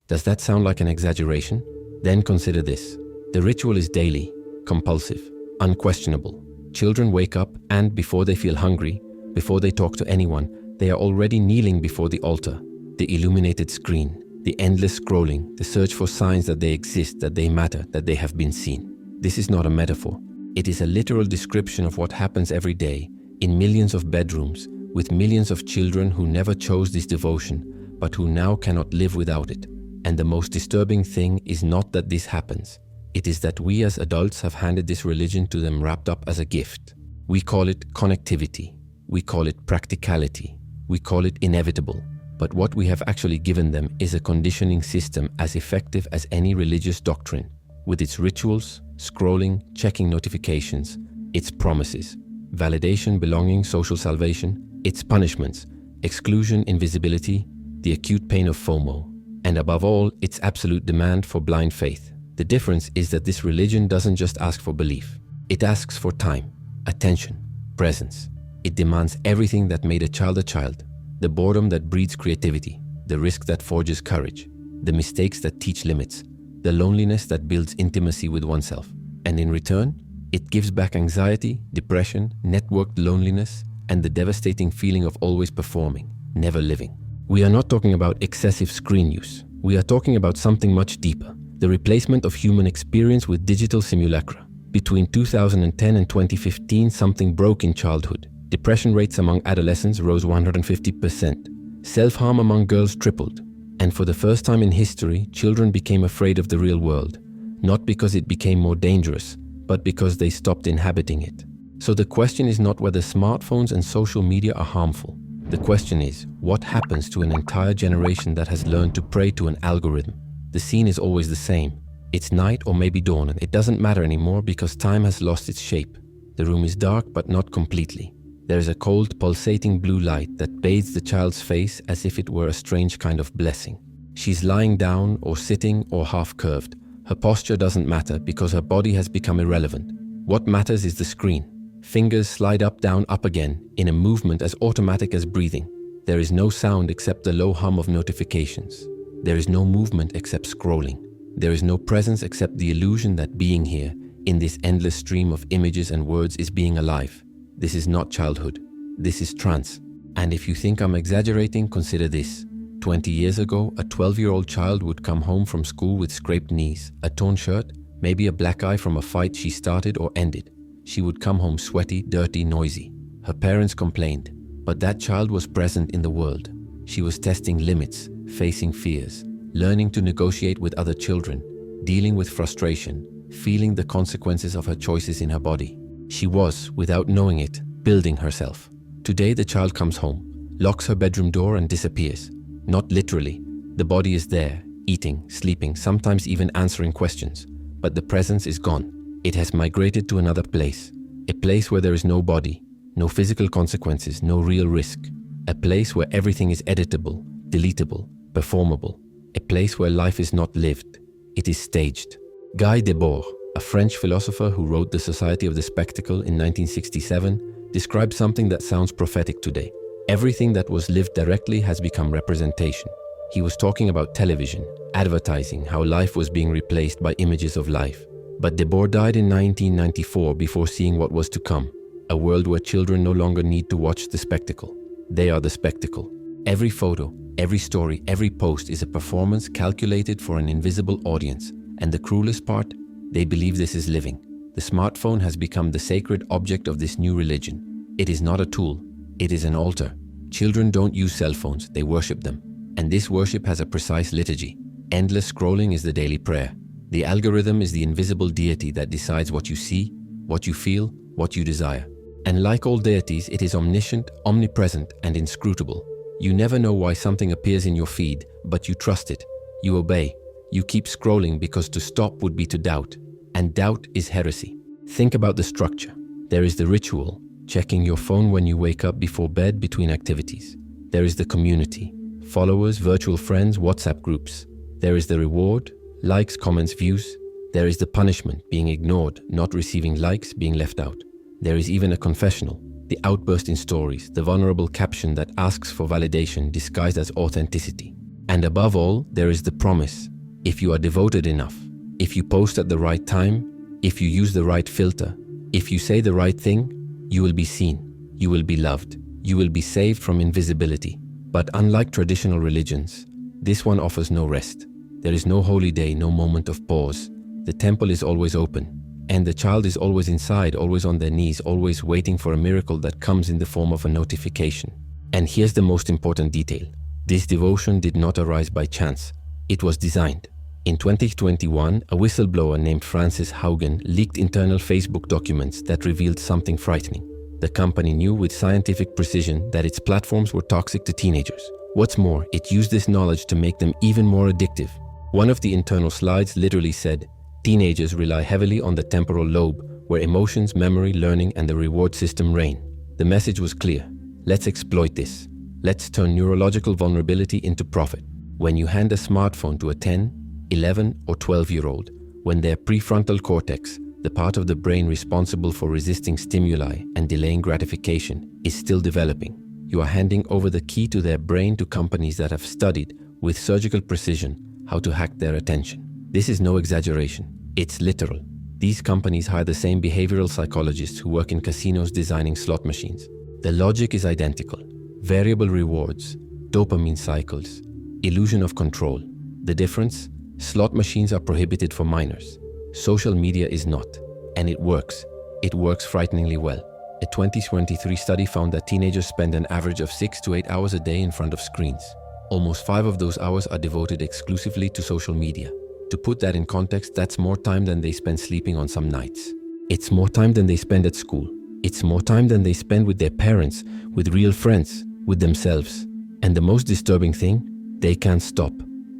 Does that sound like an exaggeration? Then consider this. The ritual is daily, compulsive, unquestionable. Children wake up and before they feel hungry, before they talk to anyone, they are already kneeling before the altar, the illuminated screen, the endless scrolling, the search for signs that they exist, that they matter, that they have been seen. This is not a metaphor. It is a literal description of what happens every day in millions of bedrooms with millions of children who never chose this devotion, but who now cannot live without it. And the most disturbing thing is not that this happens. It is that we as adults have handed this religion to them wrapped up as a gift. We call it connectivity. We call it practicality. We call it inevitable. But what we have actually given them is a conditioning system as effective as any religious doctrine, with its rituals, scrolling, checking notifications, its promises, validation, belonging, social salvation, its punishments, exclusion, invisibility, the acute pain of FOMO, and above all, its absolute demand for blind faith. The difference is that this religion doesn't just ask for belief. It asks for time, attention, presence. It demands everything that made a child, the boredom that breeds creativity, the risk that forges courage, the mistakes that teach limits, the loneliness that builds intimacy with oneself. And in return, it gives back anxiety, depression, networked loneliness, and the devastating feeling of always performing, never living. We are not talking about excessive screen use. We are talking about something much deeper, the replacement of human experience with digital simulacra. Between 2010 and 2015, something broke in childhood. Depression rates among adolescents rose 150%. Self-harm among girls tripled. And for the first time in history, children became afraid of the real world, not because it became more dangerous, but because they stopped inhabiting it. So the question is not whether smartphones and social media are harmful. The question is, what happens to an entire generation that has learned to pray to an algorithm? The scene is always the same. It's night or maybe dawn, and it doesn't matter anymore because time has lost its shape. The room is dark, but not completely. There is a cold, pulsating blue light that bathes the child's face as if it were a strange kind of blessing. She's lying down or sitting or half-curved. Her posture doesn't matter because her body has become irrelevant. What matters is the screen. Fingers slide up, down, up again, in a movement as automatic as breathing. There is no sound except the low hum of notifications. There is no movement except scrolling. There is no presence except the illusion that being here, in this endless stream of images and words, is being alive. This is not childhood. This is trance. And if you think I'm exaggerating, consider this. 20 years ago, a 12-year-old child would come home from school with scraped knees, a torn shirt, maybe a black eye from a fight she started or ended. She would come home sweaty, dirty, noisy. Her parents complained, but that child was present in the world. She was testing limits, facing fears, learning to negotiate with other children, dealing with frustration, feeling the consequences of her choices in her body. She was, without knowing it, building herself. Today the child comes home, locks her bedroom door and disappears. Not literally. The body is there, eating, sleeping, sometimes even answering questions. But the presence is gone. It has migrated to another place. A place where there is no body, no physical consequences, no real risk. A place where everything is editable, deletable, performable. A place where life is not lived. It is staged. Guy Debord, a French philosopher who wrote The Society of the Spectacle in 1967, described something that sounds prophetic today. Everything that was lived directly has become representation. He was talking about television, advertising, how life was being replaced by images of life. But Debord died in 1994 before seeing what was to come, a world where children no longer need to watch the spectacle. They are the spectacle. Every photo, every story, every post is a performance calculated for an invisible audience. And the cruelest part, they believe this is living. The smartphone has become the sacred object of this new religion. It is not a tool, it is an altar. Children don't use cell phones, they worship them. And this worship has a precise liturgy. Endless scrolling is the daily prayer. The algorithm is the invisible deity that decides what you see, what you feel, what you desire. And like all deities, it is omniscient, omnipresent, and inscrutable. You never know why something appears in your feed, but you trust it. You obey. You keep scrolling because to stop would be to doubt. And doubt is heresy. Think about the structure. There is the ritual, checking your phone when you wake up before bed between activities. There is the community, followers, virtual friends, WhatsApp groups. There is the reward, likes, comments, views. There is the punishment, being ignored, not receiving likes, being left out. There is even a confessional, the outburst in stories, the vulnerable caption that asks for validation disguised as authenticity. And above all, there is the promise. If you are devoted enough, if you post at the right time, if you use the right filter, if you say the right thing, you will be seen, you will be loved, you will be saved from invisibility. But unlike traditional religions, this one offers no rest. There is no holy day, no moment of pause. The temple is always open, and the child is always inside, always on their knees, always waiting for a miracle that comes in the form of a notification. And here's the most important detail. This devotion did not arise by chance. It was designed. In 2021, a whistleblower named Frances Haugen leaked internal Facebook documents that revealed something frightening. The company knew with scientific precision that its platforms were toxic to teenagers. What's more, it used this knowledge to make them even more addictive. One of the internal slides literally said, "Teenagers rely heavily on the temporal lobe, where emotions, memory, learning, and the reward system reign." The message was clear. Let's exploit this. Let's turn neurological vulnerability into profit. When you hand a smartphone to a 10, 11, or 12-year-old, when their prefrontal cortex, the part of the brain responsible for resisting stimuli and delaying gratification, is still developing, you are handing over the key to their brain to companies that have studied, with surgical precision, how to hack their attention. This is no exaggeration. It's literal. These companies hire the same behavioral psychologists who work in casinos designing slot machines. The logic is identical. Variable rewards, dopamine cycles, illusion of control. The difference? Slot machines are prohibited for minors. Social media is not. And it works. It works frighteningly well. A 2023 study found that teenagers spend an average of 6 to 8 hours a day in front of screens. Almost 5 of those hours are devoted exclusively to social media. To put that in context, that's more time than they spend sleeping on some nights. It's more time than they spend at school. It's more time than they spend with their parents, with real friends, with themselves. And the most disturbing thing, they can't stop.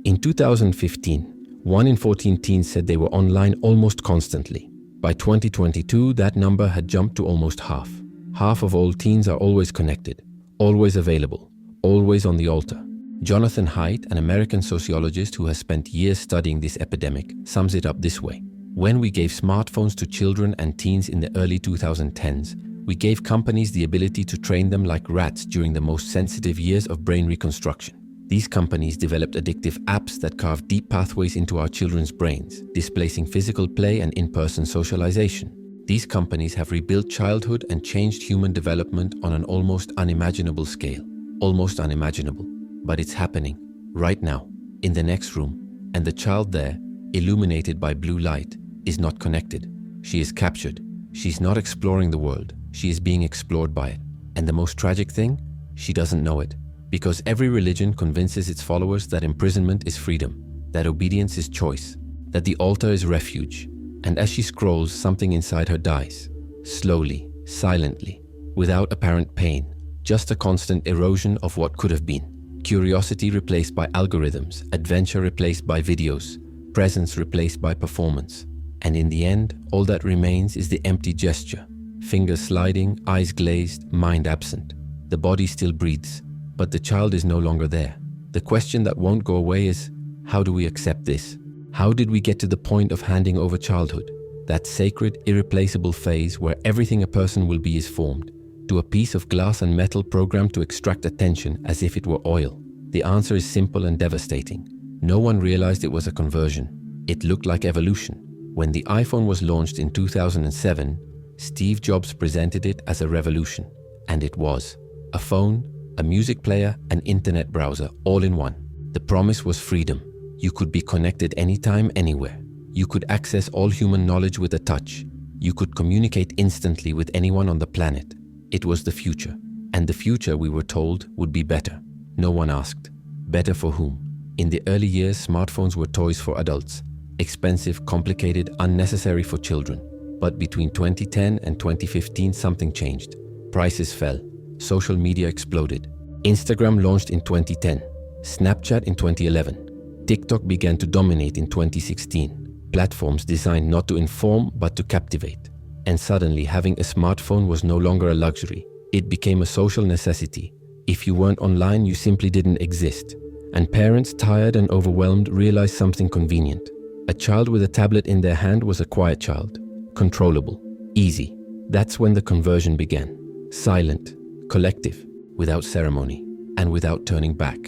In 2015, 1 in 14 teens said they were online almost constantly. By 2022, that number had jumped to almost half. Half of all teens are always connected, always available, always on the altar. Jonathan Haidt, an American sociologist who has spent years studying this epidemic, sums it up this way. When we gave smartphones to children and teens in the early 2010s, we gave companies the ability to train them like rats during the most sensitive years of brain reconstruction. These companies developed addictive apps that carved deep pathways into our children's brains, displacing physical play and in-person socialization. These companies have rebuilt childhood and changed human development on an almost unimaginable scale. Almost unimaginable. But it's happening, right now, in the next room, and the child there, illuminated by blue light, is not connected. She is captured. She's not exploring the world. She is being explored by it. And the most tragic thing? She doesn't know it. Because every religion convinces its followers that imprisonment is freedom, that obedience is choice, that the altar is refuge. And as she scrolls, something inside her dies. Slowly, silently, without apparent pain. Just a constant erosion of what could have been. Curiosity replaced by algorithms, adventure replaced by videos, presence replaced by performance. And in the end, all that remains is the empty gesture. Fingers sliding, eyes glazed, mind absent. The body still breathes, but the child is no longer there. The question that won't go away is, how do we accept this? How did we get to the point of handing over childhood? That sacred, irreplaceable phase where everything a person will be is formed, to a piece of glass and metal programmed to extract attention as if it were oil? The answer is simple and devastating. No one realized it was a conversion. It looked like evolution. When the iPhone was launched in 2007, Steve Jobs presented it as a revolution. And it was. A phone, a music player, an internet browser, all in one. The promise was freedom. You could be connected anytime, anywhere. You could access all human knowledge with a touch. You could communicate instantly with anyone on the planet. It was the future. And the future, we were told, would be better. No one asked. Better for whom? In the early years, smartphones were toys for adults. Expensive, complicated, unnecessary for children. But between 2010 and 2015, something changed. Prices fell. Social media exploded. Instagram launched in 2010. Snapchat in 2011. TikTok began to dominate in 2016. Platforms designed not to inform, but to captivate. And suddenly, having a smartphone was no longer a luxury. It became a social necessity. If you weren't online, you simply didn't exist. And parents, tired and overwhelmed, realized something convenient. A child with a tablet in their hand was a quiet child. Controllable. Easy. That's when the conversion began. Silent. Collective. Without ceremony. And without turning back.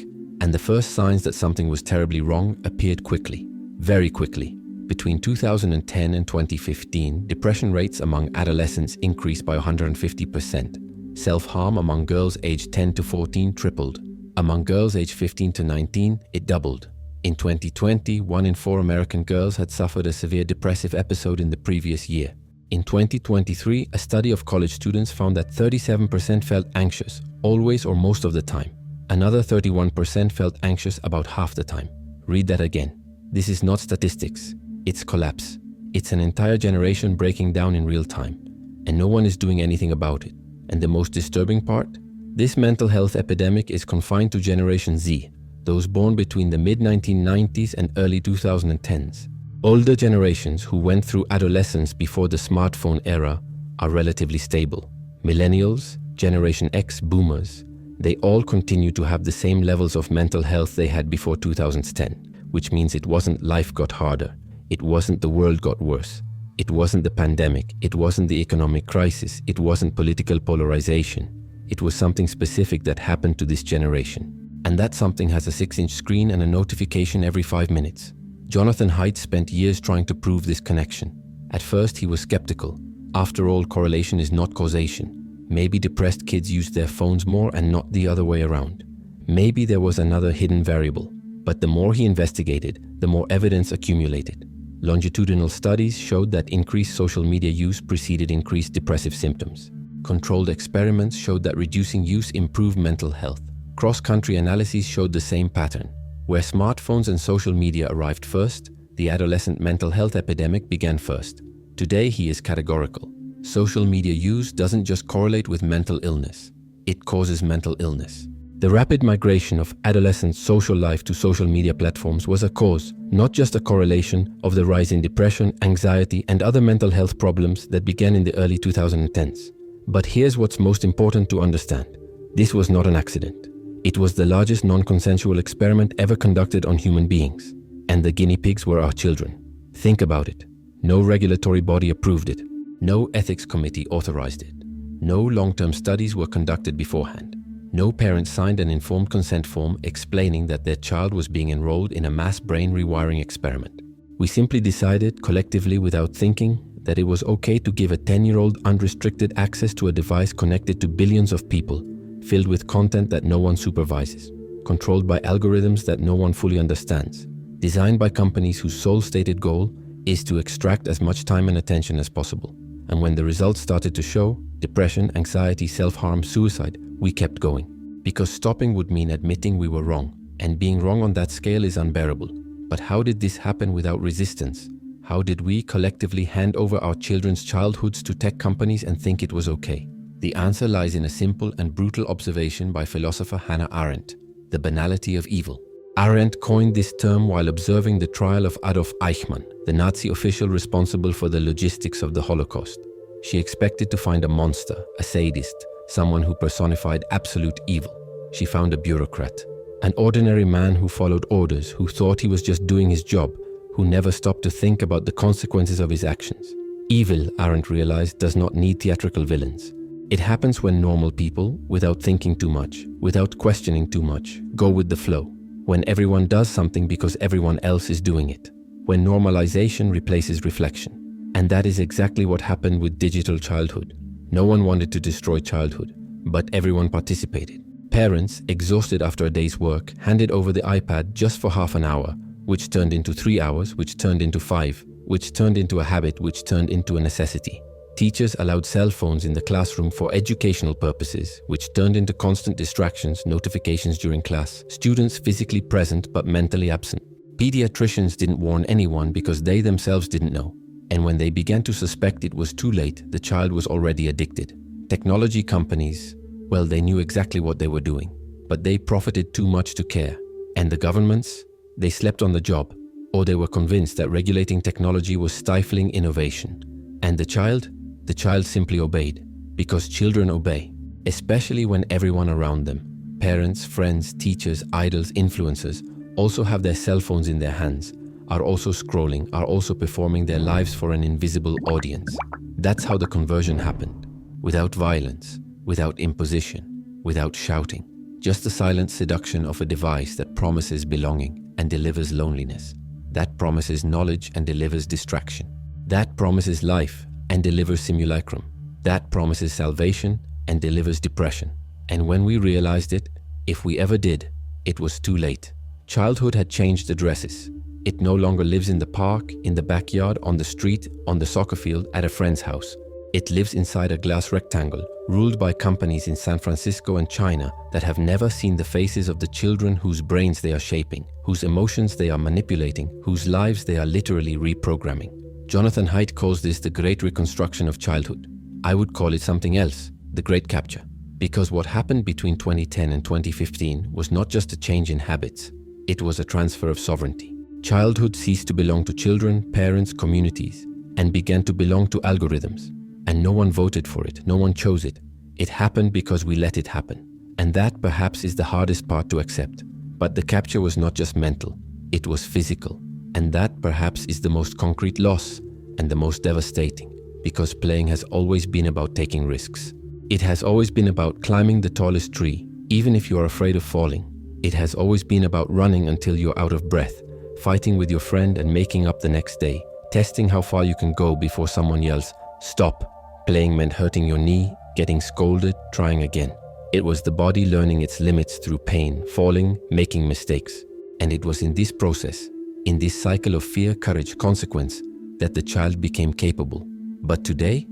And the first signs that something was terribly wrong appeared quickly, very quickly. Between 2010 and 2015, depression rates among adolescents increased by 150%. Self-harm among girls aged 10 to 14 tripled. Among girls aged 15 to 19, it doubled. In 2020, 1 in 4 American girls had suffered a severe depressive episode in the previous year. In 2023, a study of college students found that 37% felt anxious, always or most of the time. Another 31% felt anxious about half the time. Read that again. This is not statistics. It's collapse. It's an entire generation breaking down in real time, and no one is doing anything about it. And the most disturbing part? This mental health epidemic is confined to Generation Z, those born between the mid-1990s and early 2010s. Older generations who went through adolescence before the smartphone era are relatively stable. Millennials, Generation X, Boomers, they all continue to have the same levels of mental health they had before 2010, which means it wasn't life got harder. It wasn't the world got worse. It wasn't the pandemic. It wasn't the economic crisis. It wasn't political polarization. It was something specific that happened to this generation. And that something has a 6-inch screen and a notification every 5 minutes. Jonathan Haidt spent years trying to prove this connection. At first, he was skeptical. After all, correlation is not causation. Maybe depressed kids used their phones more and not the other way around. Maybe there was another hidden variable. But the more he investigated, the more evidence accumulated. Longitudinal studies showed that increased social media use preceded increased depressive symptoms. Controlled experiments showed that reducing use improved mental health. Cross-country analyses showed the same pattern. Where smartphones and social media arrived first, the adolescent mental health epidemic began first. Today, he is categorical. Social media use doesn't just correlate with mental illness. It causes mental illness. The rapid migration of adolescent social life to social media platforms was a cause, not just a correlation, of the rise in depression, anxiety, and other mental health problems that began in the early 2010s. But here's what's most important to understand. This was not an accident. It was the largest non-consensual experiment ever conducted on human beings. And the guinea pigs were our children. Think about it. No regulatory body approved it. No ethics committee authorized it. No long-term studies were conducted beforehand. No parent signed an informed consent form explaining that their child was being enrolled in a mass brain rewiring experiment. We simply decided, collectively without thinking, that it was okay to give a 10-year-old unrestricted access to a device connected to billions of people, filled with content that no one supervises, controlled by algorithms that no one fully understands, designed by companies whose sole stated goal is to extract as much time and attention as possible. And when the results started to show, depression, anxiety, self-harm, suicide, we kept going. Because stopping would mean admitting we were wrong, and being wrong on that scale is unbearable. But how did this happen without resistance? How did we collectively hand over our children's childhoods to tech companies and think it was okay? The answer lies in a simple and brutal observation by philosopher Hannah Arendt: the banality of evil. Arendt coined this term while observing the trial of Adolf Eichmann, the Nazi official responsible for the logistics of the Holocaust. She expected to find a monster, a sadist, someone who personified absolute evil. She found a bureaucrat, an ordinary man who followed orders, who thought he was just doing his job, who never stopped to think about the consequences of his actions. Evil, Arendt realized, does not need theatrical villains. It happens when normal people, without thinking too much, without questioning too much, go with the flow. When everyone does something because everyone else is doing it. When normalization replaces reflection. And that is exactly what happened with digital childhood. No one wanted to destroy childhood, but everyone participated. Parents, exhausted after a day's work, handed over the iPad just for half an hour, which turned into 3 hours, which turned into 5, which turned into a habit, which turned into a necessity. Teachers allowed cell phones in the classroom for educational purposes, which turned into constant distractions, notifications during class, students physically present but mentally absent. Pediatricians didn't warn anyone because they themselves didn't know. And when they began to suspect it was too late, the child was already addicted. Technology companies, well, they knew exactly what they were doing, but they profited too much to care. And the governments, they slept on the job, or they were convinced that regulating technology was stifling innovation. And the child simply obeyed, because children obey, especially when everyone around them, parents, friends, teachers, idols, influencers, also have their cell phones in their hands, are also scrolling, are also performing their lives for an invisible audience. That's how the conversion happened, without violence, without imposition, without shouting. just the silent seduction of a device that promises belonging and delivers loneliness, that promises knowledge and delivers distraction, that promises life and delivers simulacrum, that promises salvation and delivers depression. And when we realized it, if we ever did, it was too late. Childhood had changed addresses. It no longer lives in the park, in the backyard, on the street, on the soccer field, at a friend's house. It lives inside a glass rectangle, ruled by companies in San Francisco and China that have never seen the faces of the children whose brains they are shaping, whose emotions they are manipulating, whose lives they are literally reprogramming. Jonathan Haidt calls this the great reconstruction of childhood. I would call it something else, the great capture. Because what happened between 2010 and 2015 was not just a change in habits, it was a transfer of sovereignty. Childhood ceased to belong to children, parents, communities, and began to belong to algorithms. And no one voted for it, no one chose it. It happened because we let it happen. And that perhaps is the hardest part to accept. But the capture was not just mental, it was physical. And that perhaps is the most concrete loss and the most devastating, because playing has always been about taking risks. It has always been about climbing the tallest tree, even if you are afraid of falling. It has always been about running until you're out of breath, fighting with your friend and making up the next day, testing how far you can go before someone yells, "Stop." Playing meant hurting your knee, getting scolded, trying again. It was the body learning its limits through pain, falling, making mistakes. And it was in this process, in this cycle of fear, courage, consequence, that the child became capable. But today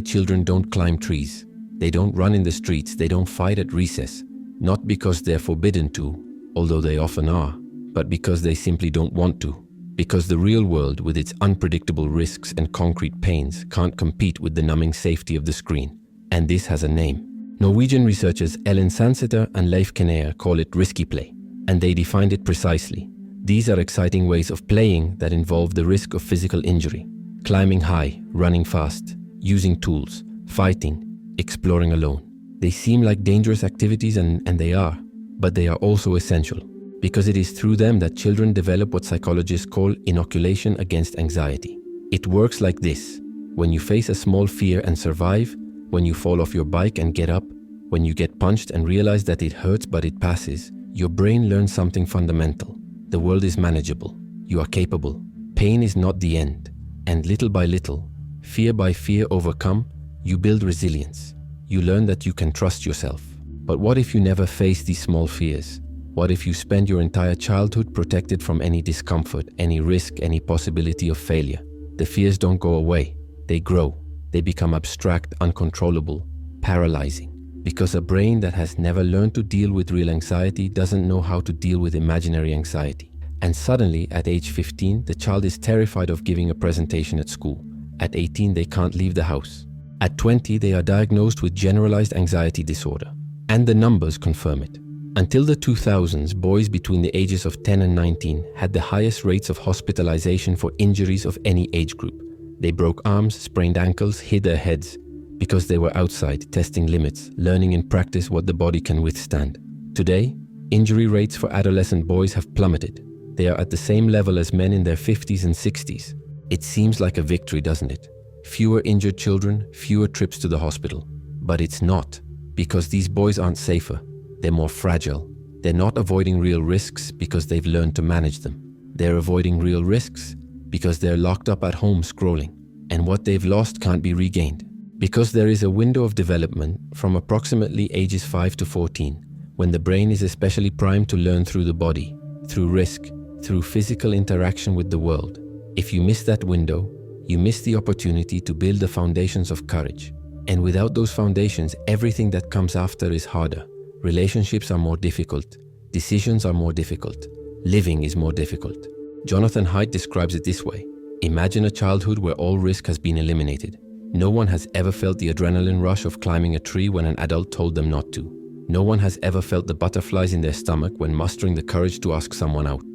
children don't climb trees. They don't run in the streets, they don't fight at recess. Not because they're forbidden to, although they often are, but because they simply don't want to. Because the real world, with its unpredictable risks and concrete pains, can't compete with the numbing safety of the screen. And this has a name. Norwegian researchers Ellen Sanseter and Leif Kenea call it risky play, and they defined it precisely. These are exciting ways of playing that involve the risk of physical injury. Climbing high, running fast, using tools, fighting, exploring alone. They seem like dangerous activities, and they are, but they are also essential. Because it is through them that children develop what psychologists call inoculation against anxiety. It works like this. When you face a small fear and survive, when you fall off your bike and get up, when you get punched and realize that it hurts but it passes, your brain learns something fundamental. The world is manageable. You are capable. Pain is not the end. And little by little, fear by fear overcome, you build resilience. You learn that you can trust yourself. But what if you never face these small fears? What if you spend your entire childhood protected from any discomfort, any risk, any possibility of failure? The fears don't go away. They grow. They become abstract, uncontrollable, paralyzing. Because a brain that has never learned to deal with real anxiety doesn't know how to deal with imaginary anxiety. And suddenly, at age 15, the child is terrified of giving a presentation at school. At 18, they can't leave the house. At 20, they are diagnosed with generalized anxiety disorder. And the numbers confirm it. Until the 2000s, boys between the ages of 10 and 19 had the highest rates of hospitalization for injuries of any age group. They broke arms, sprained ankles, hit their heads, because they were outside, testing limits, learning in practice what the body can withstand. Today, injury rates for adolescent boys have plummeted. They are at the same level as men in their 50s and 60s. It seems like a victory, doesn't it? Fewer injured children, fewer trips to the hospital. But it's not, because these boys aren't safer. They're more fragile. They're not avoiding real risks because they've learned to manage them. They're avoiding real risks because they're locked up at home scrolling, and what they've lost can't be regained. Because there is a window of development from approximately ages 5 to 14, when the brain is especially primed to learn through the body, through risk, through physical interaction with the world. If you miss that window, you miss the opportunity to build the foundations of courage. And without those foundations, everything that comes after is harder. Relationships are more difficult. Decisions are more difficult. Living is more difficult. Jonathan Haidt describes it this way. Imagine a childhood where all risk has been eliminated. No one has ever felt the adrenaline rush of climbing a tree when an adult told them not to. No one has ever felt the butterflies in their stomach when mustering the courage to ask someone out.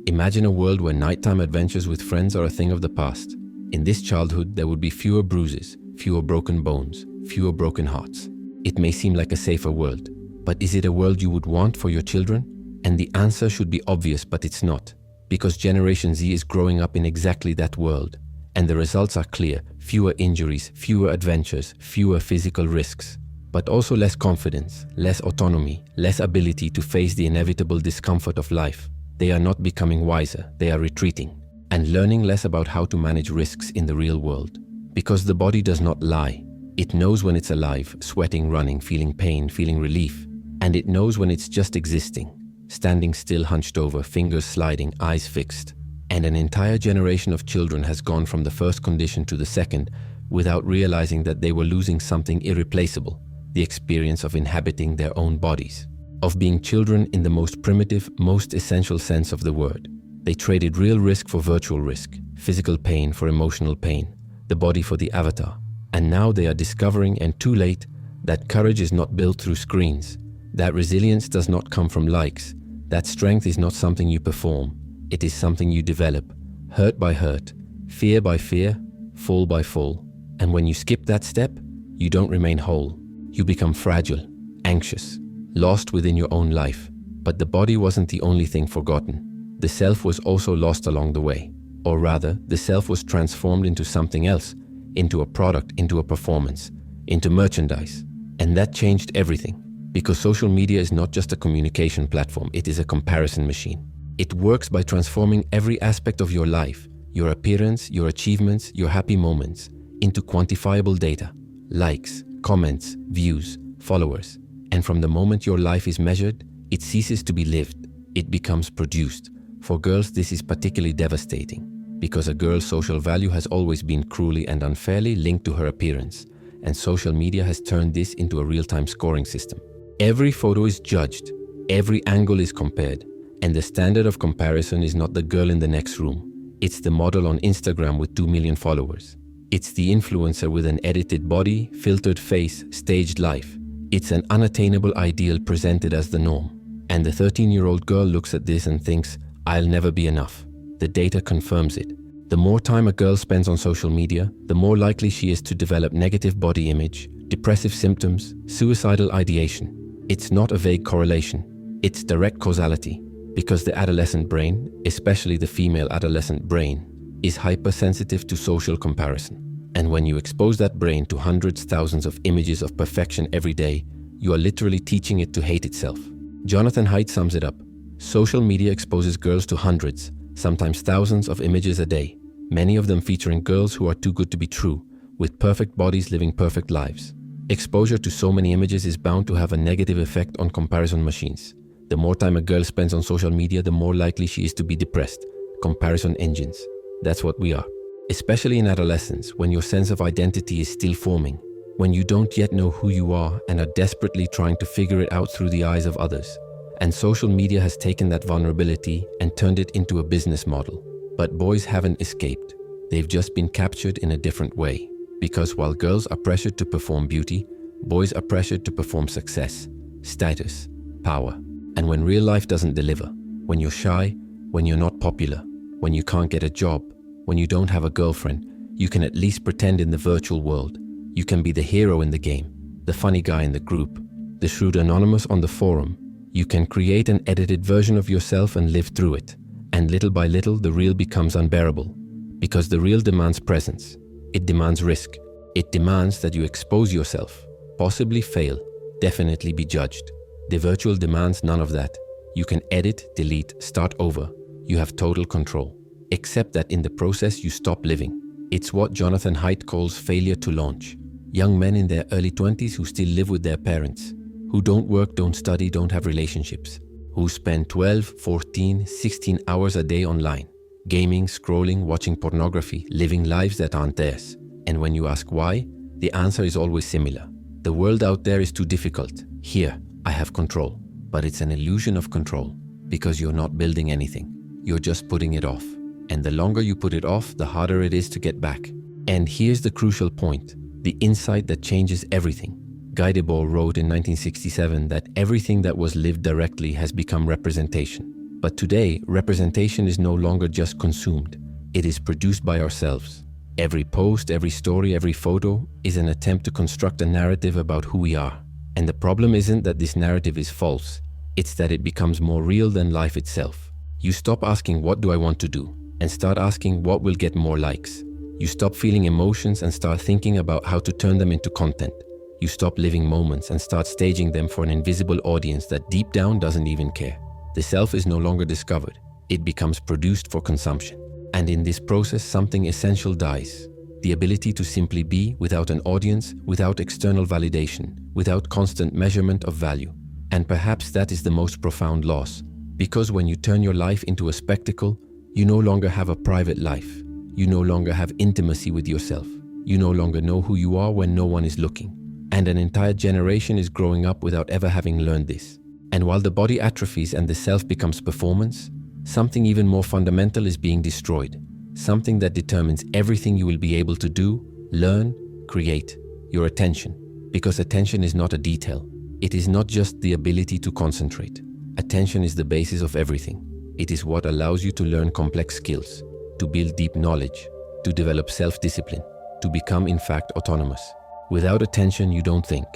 Imagine a world where nighttime adventures with friends are a thing of the past. In this childhood, there would be fewer bruises, fewer broken bones, fewer broken hearts. It may seem like a safer world, but is it a world you would want for your children? And the answer should be obvious, but it's not. Because Generation Z is growing up in exactly that world. And the results are clear. Fewer injuries, fewer adventures, fewer physical risks. but also less confidence, less autonomy, less ability to face the inevitable discomfort of life. They are not becoming wiser, they are retreating and learning less about how to manage risks in the real world. Because the body does not lie. It knows when it's alive, sweating, running, feeling pain, feeling relief. And it knows when it's just existing, standing still, hunched over, fingers sliding, eyes fixed. And an entire generation of children has gone from the first condition to the second without realizing that they were losing something irreplaceable, the experience of inhabiting their own bodies, of being children in the most primitive, most essential sense of the word. They traded real risk for virtual risk, physical pain for emotional pain, the body for the avatar. And now they are discovering, and too late, that courage is not built through screens, that resilience does not come from likes, that strength is not something you perform, it is something you develop, hurt by hurt, fear by fear, fall by fall. And when you skip that step, you don't remain whole. You become fragile, anxious, lost within your own life. But the body wasn't the only thing forgotten. The self was also lost along the way. Or rather, the self was transformed into something else, into a product, into a performance, into merchandise. And that changed everything. Because social media is not just a communication platform, it is a comparison machine. It works by transforming every aspect of your life, your appearance, your achievements, your happy moments, into quantifiable data, likes, comments, views, followers. And from the moment your life is measured, it ceases to be lived. It becomes produced. For girls, this is particularly devastating, because a girl's social value has always been cruelly and unfairly linked to her appearance, and social media has turned this into a real-time scoring system. Every photo is judged, every angle is compared, and the standard of comparison is not the girl in the next room. It's the model on Instagram with 2 million followers. It's the influencer with an edited body, filtered face, staged life. It's an unattainable ideal presented as the norm. And the 13-year-old girl looks at this and thinks, I'll never be enough. The data confirms it. The more time a girl spends on social media, the more likely she is to develop negative body image, depressive symptoms, suicidal ideation. It's not a vague correlation. It's direct causality. Because the adolescent brain, especially the female adolescent brain, is hypersensitive to social comparison. And when you expose that brain to hundreds, thousands of images of perfection every day, you are literally teaching it to hate itself. Jonathan Haidt sums it up. Social media exposes girls to hundreds, sometimes thousands of images a day, many of them featuring girls who are too good to be true, with perfect bodies living perfect lives. Exposure to so many images is bound to have a negative effect on comparison machines. The more time a girl spends on social media, the more likely she is to be depressed. Comparison engines. That's what we are. Especially in adolescence, when your sense of identity is still forming, when you don't yet know who you are and are desperately trying to figure it out through the eyes of others. And social media has taken that vulnerability and turned it into a business model. But boys haven't escaped. They've just been captured in a different way. Because while girls are pressured to perform beauty, boys are pressured to perform success, status, power. And when real life doesn't deliver, when you're shy, when you're not popular, when you can't get a job, when you don't have a girlfriend, you can at least pretend in the virtual world. You can be the hero in the game, the funny guy in the group, the shrewd anonymous on the forum. You can create an edited version of yourself and live through it. And little by little, the real becomes unbearable. Because the real demands presence. It demands risk. It demands that you expose yourself, possibly fail, definitely be judged. The virtual demands none of that. You can edit, delete, start over. You have total control. Except that in the process you stop living. It's what Jonathan Haidt calls failure to launch. Young men in their early 20s who still live with their parents, who don't work, don't study, don't have relationships, who spend 12, 14, 16 hours a day online, gaming, scrolling, watching pornography, living lives that aren't theirs. And when you ask why, the answer is always similar. The world out there is too difficult. Here, I have control. But it's an illusion of control, because you're not building anything. You're just putting it off. And the longer you put it off, the harder it is to get back. And here's the crucial point, the insight that changes everything. Guy Debord wrote in 1967 that everything that was lived directly has become representation. But today, representation is no longer just consumed. It is produced by ourselves. Every post, every story, every photo is an attempt to construct a narrative about who we are. And the problem isn't that this narrative is false. It's that it becomes more real than life itself. You stop asking, what do I want to do? And start asking, what will get more likes? You stop feeling emotions and start thinking about how to turn them into content. You stop living moments and start staging them for an invisible audience that deep down doesn't even care. The self is no longer discovered. It becomes produced for consumption. And in this process, something essential dies. The ability to simply be without an audience, without external validation, without constant measurement of value. And perhaps that is the most profound loss. Because when you turn your life into a spectacle, you no longer have a private life. You no longer have intimacy with yourself. You no longer know who you are when no one is looking. And an entire generation is growing up without ever having learned this. And while the body atrophies and the self becomes performance, something even more fundamental is being destroyed. Something that determines everything you will be able to do, learn, create. Your attention. Because attention is not a detail. It is not just the ability to concentrate. Attention is the basis of everything. It is what allows you to learn complex skills, to build deep knowledge, to develop self-discipline, to become in fact autonomous. Without attention, you don't think.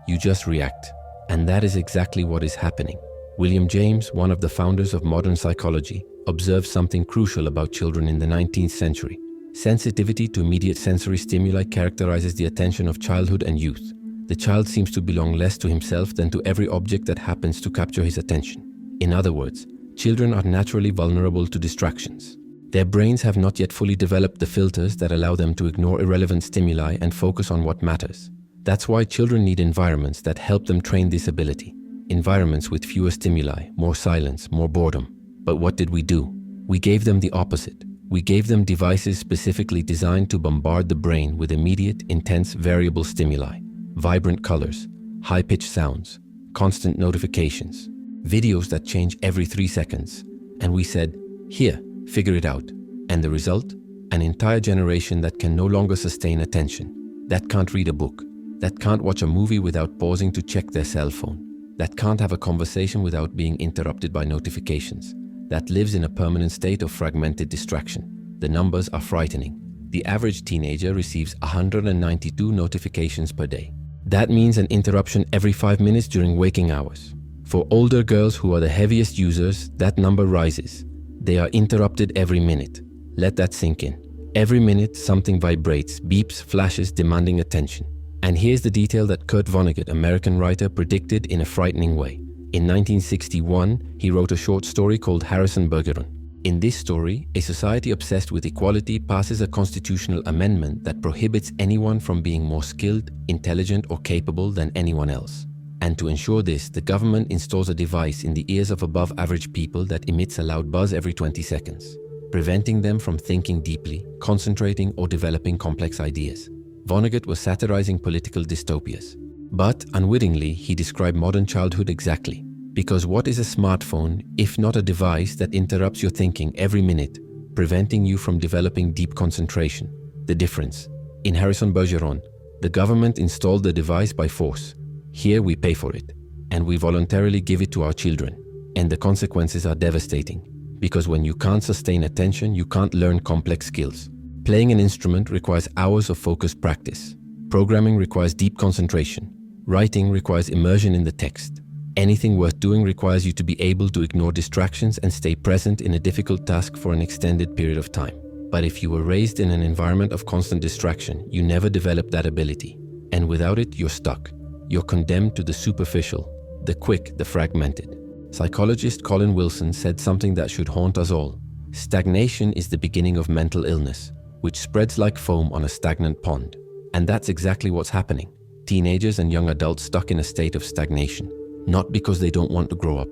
You just react. And that is exactly what is happening. William James, one of the founders of modern psychology, observed something crucial about children in the 19th century. Sensitivity to immediate sensory stimuli characterizes the attention of childhood and youth. The child seems to belong less to himself than to every object that happens to capture his attention. In other words, children are naturally vulnerable to distractions. Their brains have not yet fully developed the filters that allow them to ignore irrelevant stimuli and focus on what matters. That's why children need environments that help them train this ability. Environments with fewer stimuli, more silence, more boredom. But what did we do? We gave them the opposite. We gave them devices specifically designed to bombard the brain with immediate, intense, variable stimuli. Vibrant colors, high-pitched sounds, constant notifications, videos that change every 3 seconds. And we said, here, figure it out. And the result? An entire generation that can no longer sustain attention, that can't read a book, that can't watch a movie without pausing to check their cell phone, that can't have a conversation without being interrupted by notifications, that lives in a permanent state of fragmented distraction. The numbers are frightening. The average teenager receives 192 notifications per day. That means an interruption every 5 minutes during waking hours. For older girls who are the heaviest users, that number rises. They are interrupted every minute. Let that sink in. Every minute, something vibrates, beeps, flashes, demanding attention. And here's the detail that Kurt Vonnegut, American writer, predicted in a frightening way. In 1961, he wrote a short story called Harrison Bergeron. In this story, a society obsessed with equality passes a constitutional amendment that prohibits anyone from being more skilled, intelligent, or capable than anyone else. And to ensure this, the government installs a device in the ears of above-average people that emits a loud buzz every 20 seconds, preventing them from thinking deeply, concentrating, or developing complex ideas. Vonnegut was satirizing political dystopias. But, unwittingly, he described modern childhood exactly. Because what is a smartphone, if not a device that interrupts your thinking every minute, preventing you from developing deep concentration? The difference. In Harrison Bergeron, the government installed the device by force. Here we pay for it, and we voluntarily give it to our children. And the consequences are devastating, because when you can't sustain attention, you can't learn complex skills. Playing an instrument requires hours of focused practice. Programming requires deep concentration. Writing requires immersion in the text. Anything worth doing requires you to be able to ignore distractions and stay present in a difficult task for an extended period of time. But if you were raised in an environment of constant distraction, you never develop that ability. And without it, you're stuck. You're condemned to the superficial, the quick, the fragmented. Psychologist Colin Wilson said something that should haunt us all. Stagnation is the beginning of mental illness, which spreads like foam on a stagnant pond. And that's exactly what's happening. Teenagers and young adults stuck in a state of stagnation. Not because they don't want to grow up,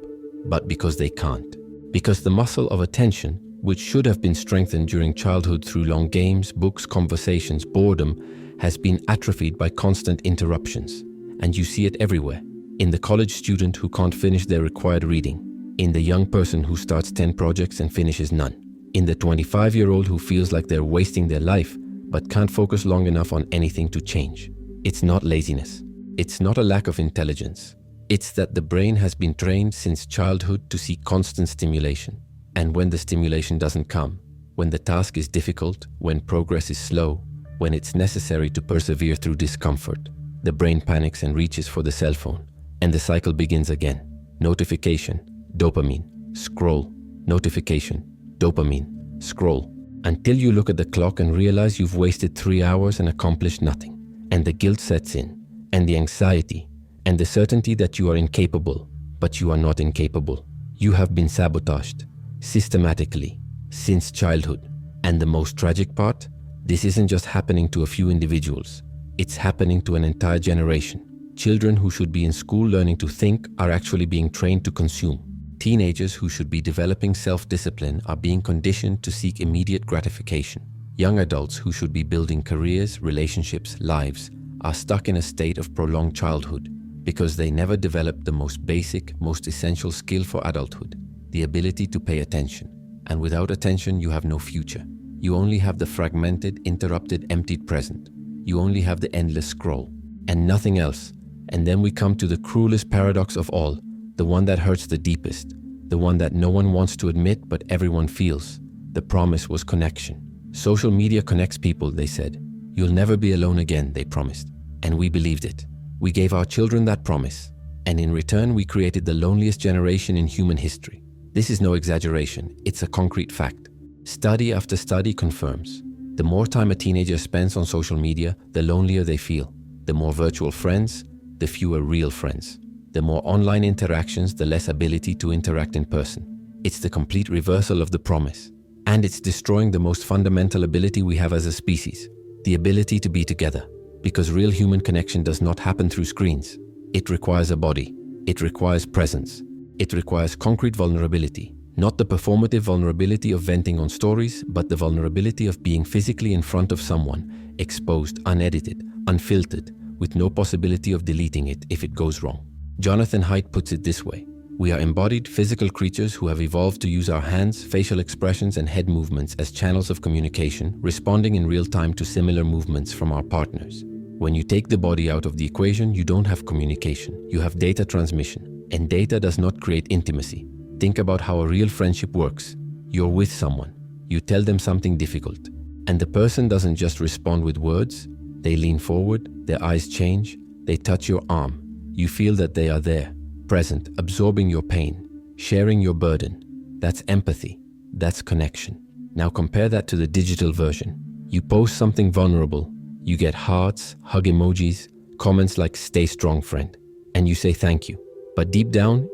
but because they can't. Because the muscle of attention, which should have been strengthened during childhood through long games, books, conversations, boredom, has been atrophied by constant interruptions. And you see it everywhere. In the college student who can't finish their required reading. In the young person who starts 10 projects and finishes none. In the 25-year-old who feels like they're wasting their life, but can't focus long enough on anything to change. It's not laziness. It's not a lack of intelligence. It's that the brain has been trained since childhood to seek constant stimulation. And when the stimulation doesn't come, when the task is difficult, when progress is slow, when it's necessary to persevere through discomfort, the brain panics and reaches for the cell phone. And the cycle begins again. Notification, dopamine, scroll, notification, dopamine, scroll. Until you look at the clock and realize you've wasted 3 hours and accomplished nothing. And the guilt sets in. and the anxiety, and the certainty that you are incapable, but you are not incapable. You have been sabotaged, systematically, since childhood. And the most tragic part? This isn't just happening to a few individuals. It's happening to an entire generation. Children who should be in school learning to think are actually being trained to consume. Teenagers who should be developing self-discipline are being conditioned to seek immediate gratification. Young adults who should be building careers, relationships, lives are stuck in a state of prolonged childhood because they never developed the most basic, most essential skill for adulthood, the ability to pay attention. And without attention, you have no future. You only have the fragmented, interrupted, emptied present. You only have the endless scroll and nothing else. And then we come to the cruelest paradox of all, the one that hurts the deepest, the one that no one wants to admit but everyone feels. The promise was connection. Social media connects people, they said. You'll never be alone again, they promised. And we believed it. We gave our children that promise. And in return, we created the loneliest generation in human history. This is no exaggeration, it's a concrete fact. Study after study confirms. The more time a teenager spends on social media, the lonelier they feel. The more virtual friends, the fewer real friends. The more online interactions, the less ability to interact in person. It's the complete reversal of the promise. And it's destroying the most fundamental ability we have as a species, the ability to be together. Because real human connection does not happen through screens. It requires a body. It requires presence. It requires concrete vulnerability. Not the performative vulnerability of venting on stories, but the vulnerability of being physically in front of someone, exposed, unedited, unfiltered, with no possibility of deleting it if it goes wrong. Jonathan Haidt puts it this way: we are embodied physical creatures who have evolved to use our hands, facial expressions, and head movements as channels of communication, responding in real time to similar movements from our partners. When you take the body out of the equation, you don't have communication, you have data transmission, and data does not create intimacy. Think about how a real friendship works. You're with someone, you tell them something difficult, and the person doesn't just respond with words. They lean forward, their eyes change, they touch your arm. You feel that they are there, present, absorbing your pain, sharing your burden. That's empathy. That's connection. Now compare that to the digital version. You post something vulnerable. You get hearts, hug emojis, comments like "stay strong, friend," and you say thank you. But deep down,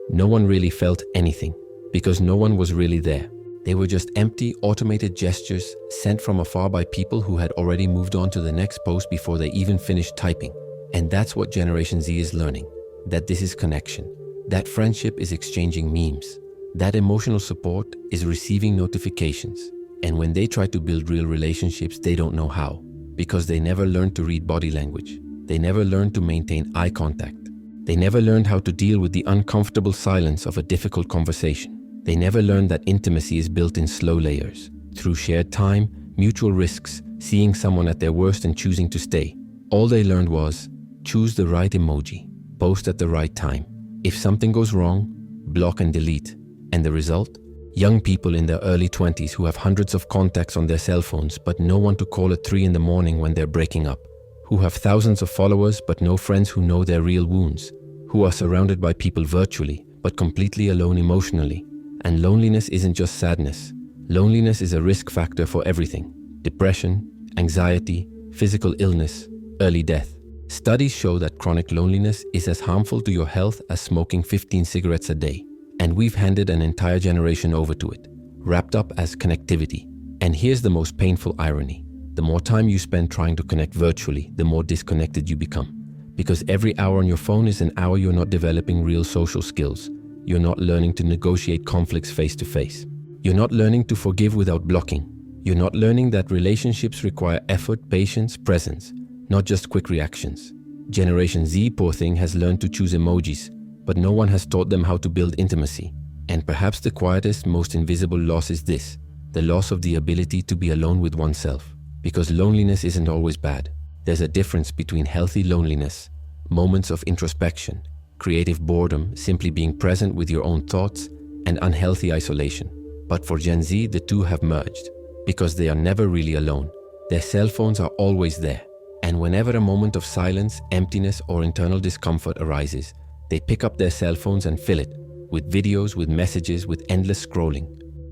no one really felt anything because no one was really there. They were just empty, automated gestures sent from afar by people who had already moved on to the next post before they even finished typing. And that's what Generation Z is learning, that this is connection, that friendship is exchanging memes, that emotional support is receiving notifications. And when they try to build real relationships, they don't know how, because they never learned to read body language. They never learned to maintain eye contact. They never learned how to deal with the uncomfortable silence of a difficult conversation. They never learned that intimacy is built in slow layers, through shared time, mutual risks, seeing someone at their worst and choosing to stay. All they learned was, choose the right emoji, post at the right time. If something goes wrong, block and delete. And the result? Young people in their early 20s who have hundreds of contacts on their cell phones but no one to call at 3 in the morning when they're breaking up. Who have thousands of followers but no friends who know their real wounds. Who are surrounded by people virtually but completely alone emotionally. And loneliness isn't just sadness. Loneliness is a risk factor for everything. Depression, anxiety, physical illness, early death. Studies show that chronic loneliness is as harmful to your health as smoking 15 cigarettes a day. And we've handed an entire generation over to it, wrapped up as connectivity. And here's the most painful irony. The more time you spend trying to connect virtually, the more disconnected you become. Because every hour on your phone is an hour you're not developing real social skills. You're not learning to negotiate conflicts face to face. You're not learning to forgive without blocking. You're not learning that relationships require effort, patience, presence, not just quick reactions. Generation Z, poor thing, has learned to choose emojis, but no one has taught them how to build intimacy. And perhaps the quietest, most invisible loss is this, the loss of the ability to be alone with oneself. Because loneliness isn't always bad. There's a difference between healthy loneliness, moments of introspection, creative boredom, simply being present with your own thoughts, and unhealthy isolation. But for Gen Z, the two have merged, because they are never really alone. Their cell phones are always there. And whenever a moment of silence, emptiness, or internal discomfort arises, they pick up their cell phones and fill it with videos, with messages, with endless scrolling.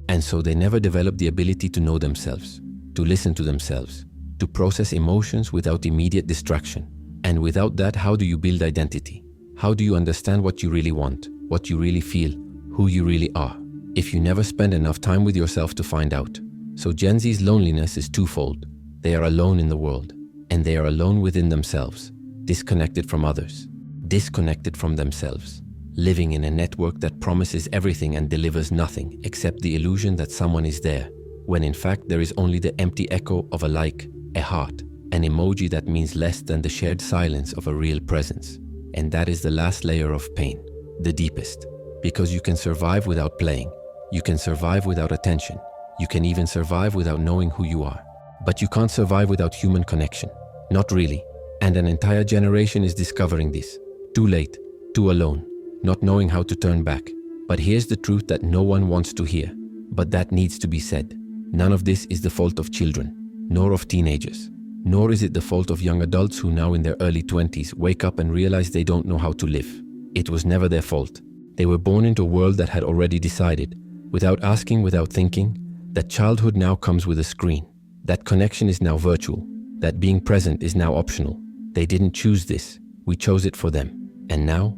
And so they never develop the ability to know themselves, to listen to themselves, to process emotions without immediate distraction. And without that, how do you build identity? How do you understand what you really want, what you really feel, who you really are, if you never spend enough time with yourself to find out? So Gen Z's loneliness is twofold. They are alone in the world, and they are alone within themselves, disconnected from others, disconnected from themselves, living in a network that promises everything and delivers nothing except the illusion that someone is there, when in fact there is only the empty echo of a like, a heart, an emoji that means less than the shared silence of a real presence. And that is the last layer of pain, the deepest, because you can survive without playing, you can survive without attention, you can even survive without knowing who you are. But you can't survive without human connection, not really. And an entire generation is discovering this. Too late, too alone, not knowing how to turn back. But here's the truth that no one wants to hear, but that needs to be said. None of this is the fault of children, nor of teenagers, nor is it the fault of young adults who now in their early 20s wake up and realize they don't know how to live. It was never their fault. They were born into a world that had already decided, without asking, without thinking, that childhood now comes with a screen, that connection is now virtual, that being present is now optional. They didn't choose this, we chose it for them. And now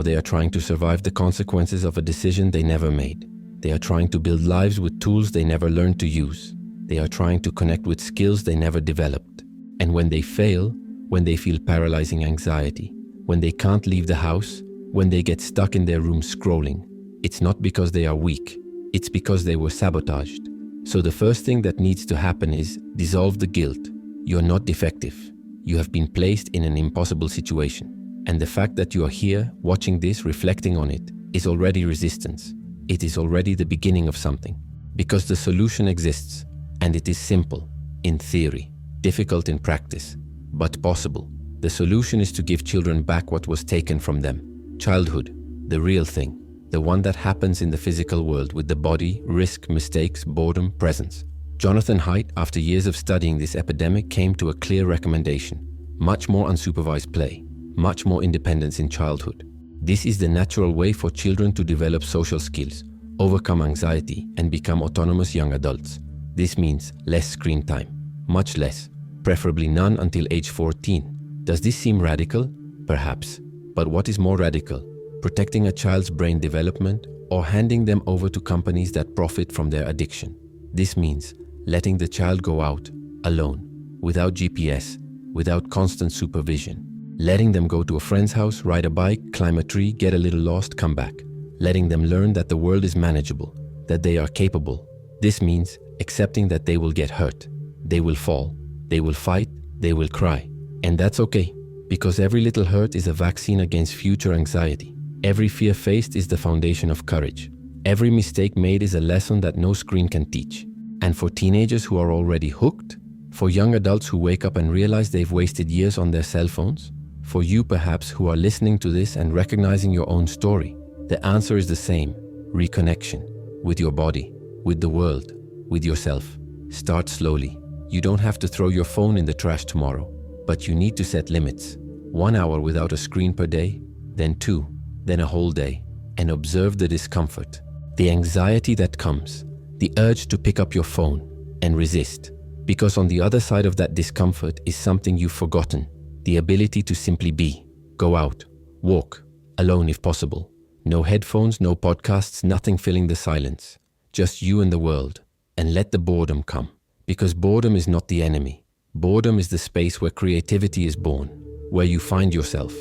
they are trying to survive the consequences of a decision they never made. They are trying to build lives with tools they never learned to use. They are trying to connect with skills they never developed. And when they fail, when they feel paralyzing anxiety, when they can't leave the house, when they get stuck in their room scrolling, it's not because they are weak, it's because they were sabotaged. So the first thing that needs to happen is dissolve the guilt. You're not defective. You have been placed in an impossible situation. And the fact that you are here, watching this, reflecting on it, is already resistance. It is already the beginning of something. Because the solution exists, and it is simple, in theory, difficult in practice, but possible. The solution is to give children back what was taken from them. Childhood, the real thing, the one that happens in the physical world with the body, risk, mistakes, boredom, presence. Jonathan Haidt, after years of studying this epidemic, came to a clear recommendation. Much more unsupervised play, much more independence in childhood. This is the natural way for children to develop social skills, overcome anxiety, and become autonomous young adults. This means less screen time, much less, preferably none until age 14. Does this seem radical? Perhaps. But what is more radical? Protecting a child's brain development or handing them over to companies that profit from their addiction? This means letting the child go out, alone, without GPS, without constant supervision. Letting them go to a friend's house, ride a bike, climb a tree, get a little lost, come back. Letting them learn that the world is manageable, that they are capable. This means accepting that they will get hurt, they will fall, they will fight, they will cry. And that's okay, because every little hurt is a vaccine against future anxiety. Every fear faced is the foundation of courage. Every mistake made is a lesson that no screen can teach. And for teenagers who are already hooked, for young adults who wake up and realize they've wasted years on their cell phones, for you perhaps who are listening to this and recognizing your own story, the answer is the same: reconnection with your body, with the world, with yourself. Start slowly. You don't have to throw your phone in the trash tomorrow, but you need to set limits. 1 hour without a screen per day, then 2, then a whole day, and observe the discomfort, the anxiety that comes, the urge to pick up your phone and resist. Because on the other side of that discomfort is something you've forgotten: the ability to simply be. Go out, walk, alone if possible. No headphones, no podcasts, nothing filling the silence. Just you and the world. And let the boredom come. Because boredom is not the enemy. Boredom is the space where creativity is born, where you find yourself.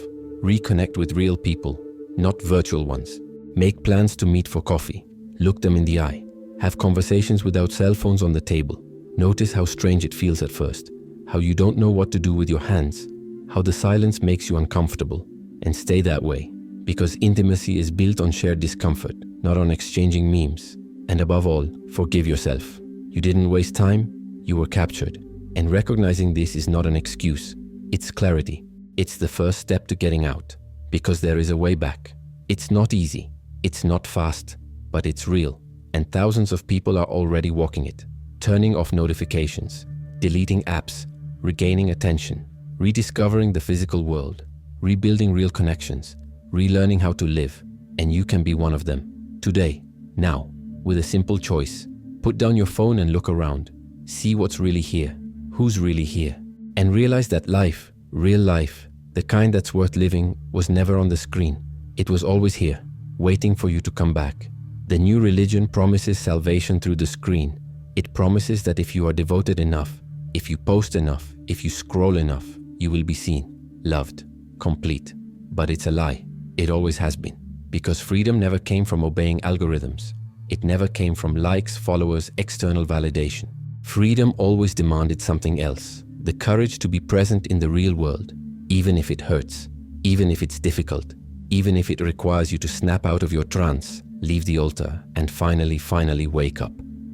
Reconnect with real people, not virtual ones. Make plans to meet for coffee. Look them in the eye. Have conversations without cell phones on the table. Notice how strange it feels at first, how you don't know what to do with your hands, how the silence makes you uncomfortable, and stay that way, because intimacy is built on shared discomfort, not on exchanging memes. And above all, forgive yourself. You didn't waste time, you were captured. And recognizing this is not an excuse, it's clarity. It's the first step to getting out, because there is a way back. It's not easy, it's not fast, but it's real, and thousands of people are already walking it. Turning off notifications, deleting apps, regaining attention, rediscovering the physical world, rebuilding real connections, relearning how to live, and you can be one of them. Today, now, with a simple choice. Put down your phone and look around. See what's really here, who's really here, and realize that life, real life, The kind that's worth living was never on the screen. It was always here, waiting for you to come back. The new religion promises salvation through the screen. It promises that if you are devoted enough, if you post enough, if you scroll enough, you will be seen, loved, complete. But it's a lie. It always has been. Because freedom never came from obeying algorithms. It never came from likes, followers, external validation. Freedom always demanded something else. The courage to be present in the real world, even if it hurts, even if it's difficult, even if it requires you to snap out of your trance, leave the altar, and finally wake up.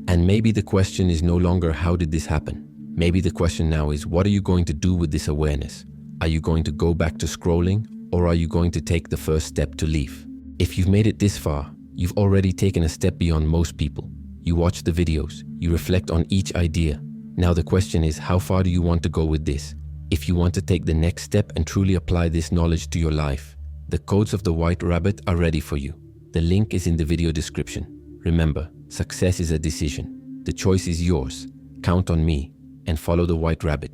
And maybe the question is no longer how did this happen? Maybe the question now is what are you going to do with this awareness? Are you going to go back to scrolling, or are you going to take the first step to leave? If you've made it this far, you've already taken a step beyond most people. You watch the videos, you reflect on each idea. Now the question is, how far do you want to go with this? If you want to take the next step and truly apply this knowledge to your life, the codes of the White Rabbit are ready for you. The link is in the video description. Remember, success is a decision. The choice is yours. Count on me and follow the White Rabbit.